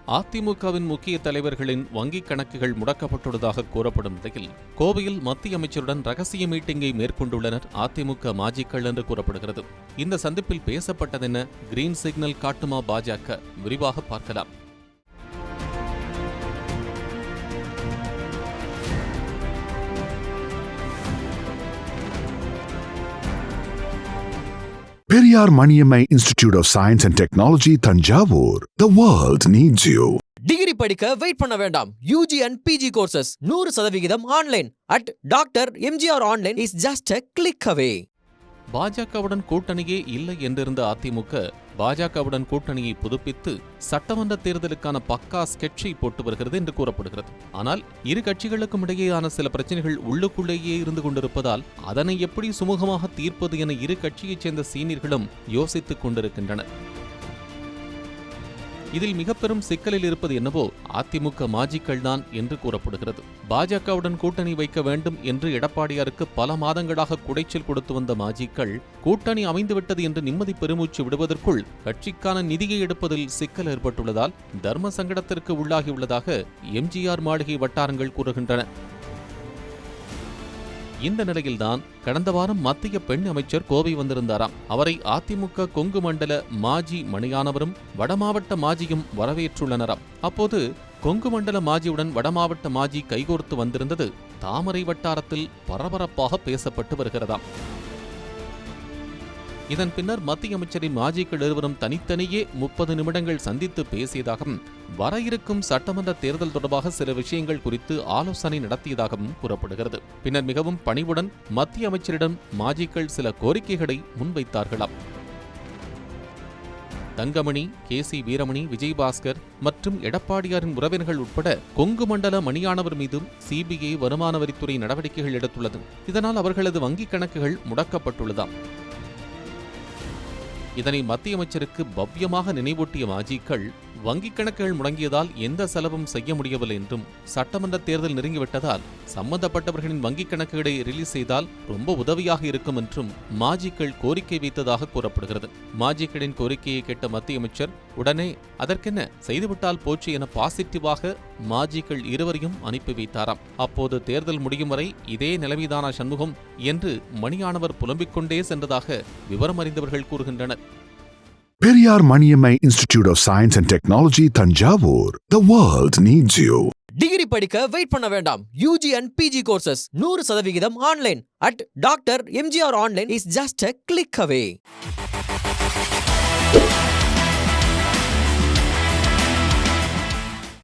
அதிமுகவின் முக்கிய தலைவர்களின் வங்கிக் கணக்குகள் முடக்கப்பட்டுள்ளதாக கூறப்படும் நிலையில் கோவையில் மத்திய அமைச்சருடன் ரகசிய மீட்டிங்கை மேற்கொண்டுள்ளனர் அதிமுக மாஜிக்கள் என்று கூறப்படுகிறது. இந்த சந்திப்பில் பேசப்பட்டதென்ன, கிரீன் சிக்னல் காட்டுமா பாஜக? விரிவாக பார்க்கலாம். Periyar Maniammai Institute of Science and Technology, Thanjavur. The world needs you. Degree படிக்க வெயிட் பண்ண வேண்டாம். UG and PG courses 100% online at doctor MGR online is just a click away. பாஜகவுடன் கூட்டணியே இல்லை என்றிருந்த அதிமுக பாஜகவுடன் கூட்டணியை புதுப்பித்து சட்டமன்ற தேர்தலுக்கான பக்கா ஸ்கெட்சை போட்டு வருகிறது என்று கூறப்படுகிறது. ஆனால் இரு கட்சிகளுக்கும் இடையேயான சில பிரச்சனைகள் உள்ளுக்குள்ளேயே இருந்து கொண்டிருப்பதால் அதனை எப்படி சுமூகமாக தீர்ப்பது என இரு கட்சியைச் சேர்ந்த சீனியர்களும் யோசித்துக் கொண்டிருக்கின்றனர். இதில் மிக பெரும் சிக்கலில் இருப்பது என்னவோ அதிமுக மாஜிக்கள் தான் என்று கூறப்படுகிறது. பாஜகவுடன் கூட்டணி வைக்க வேண்டும் என்று எடப்பாடியாருக்கு பல மாதங்களாக குடைச்சல் கொடுத்து வந்த மாஜிக்கள் கூட்டணி அமைந்துவிட்டது என்று நிம்மதி பெருமூச்சு விடுவதற்குள் கட்சிக்கான நிதியை எடுப்பதில் சிக்கல் ஏற்பட்டுள்ளதால் தர்ம சங்கடத்திற்கு உள்ளாகியுள்ளதாக எம்ஜிஆர் மாளிகை வட்டாரங்கள் கூறுகின்றன. இந்த நிலையில்தான் கடந்த வாரம் மத்திய பெண் அமைச்சர் கோவை வந்திருந்தாராம். அவரை அதிமுக கொங்கு மண்டல மாஜி மணியானவரும் வடமாவட்ட மாஜியும் வரவேற்றுள்ளனராம். அப்போது கொங்கு மண்டல மாஜியுடன் வடமாவட்ட மாஜி கைகோர்த்து வந்திருந்தது தாமரை வட்டாரத்தில் பரபரப்பாக பேசப்பட்டு வருகிறதாம். இதன் பின்னர் மத்திய அமைச்சரின் மாஜிக்கள் இருவரும் தனித்தனியே 30 நிமிடங்கள் சந்தித்து பேசியதாகவும் வர இருக்கும் சட்டமன்ற தேர்தல் தொடர்பாக சில விஷயங்கள் குறித்து ஆலோசனை நடத்தியதாகவும் கூறப்படுகிறது. பின்னர் மிகவும் பணிவுடன் மத்திய அமைச்சரிடம் மாஜிக்கள் சில கோரிக்கைகளை முன்வைத்தார்களாம். தங்கமணி, கே.சி. வீரமணி, விஜயபாஸ்கர் மற்றும் எடப்பாடியாரின் உறவினர்கள் உட்பட கொங்கு மண்டல மணியானவர் மீதும் சிபிஐ வருமான வரித்துறை நடவடிக்கைகள் எடுத்துள்ளது. இதனால் அவர்களது வங்கிக் கணக்குகள் முடக்கப்பட்டுள்ளதாம். இதனை மத்திய அமைச்சருக்கு பவ்யமாக நினைவூட்டிய மாஜிக்கள் வங்கிக் கணக்குகள் முடங்கியதால் எந்த செலவும் செய்ய முடியவில்லை என்றும் சட்டமன்ற தேர்தல் நெருங்கிவிட்டதால் சம்பந்தப்பட்டவர்களின் வங்கிக் கணக்குகளை ரிலீஸ் செய்தால் ரொம்ப உதவியாக இருக்கும் என்றும் மாஜிக்கள் கோரிக்கை வைத்ததாக கூறப்படுகிறது. மாஜிக்களின் கோரிக்கையை கேட்ட மத்திய அமைச்சர் உடனே அதற்கென்ன செய்துவிட்டால் போச்சு என பாசிட்டிவாக மாஜிக்கள் இருவரையும் அனுப்பி வைத்தாராம். அப்போது தேர்தல் முடியும் வரை இதே நிலைமைதானா சண்முகம் என்று மணியானவர் புலம்பிக் கொண்டே சென்றதாக விவரம் அறிந்தவர்கள் கூறுகின்றனர். Periyar Maniammai Institute of Science and Technology, Thanjavur. The world needs you. Degree படிக்க வெயிட் பண்ண வேண்டாம். UG and PG courses 100% online at doctor MGR online is just a click away.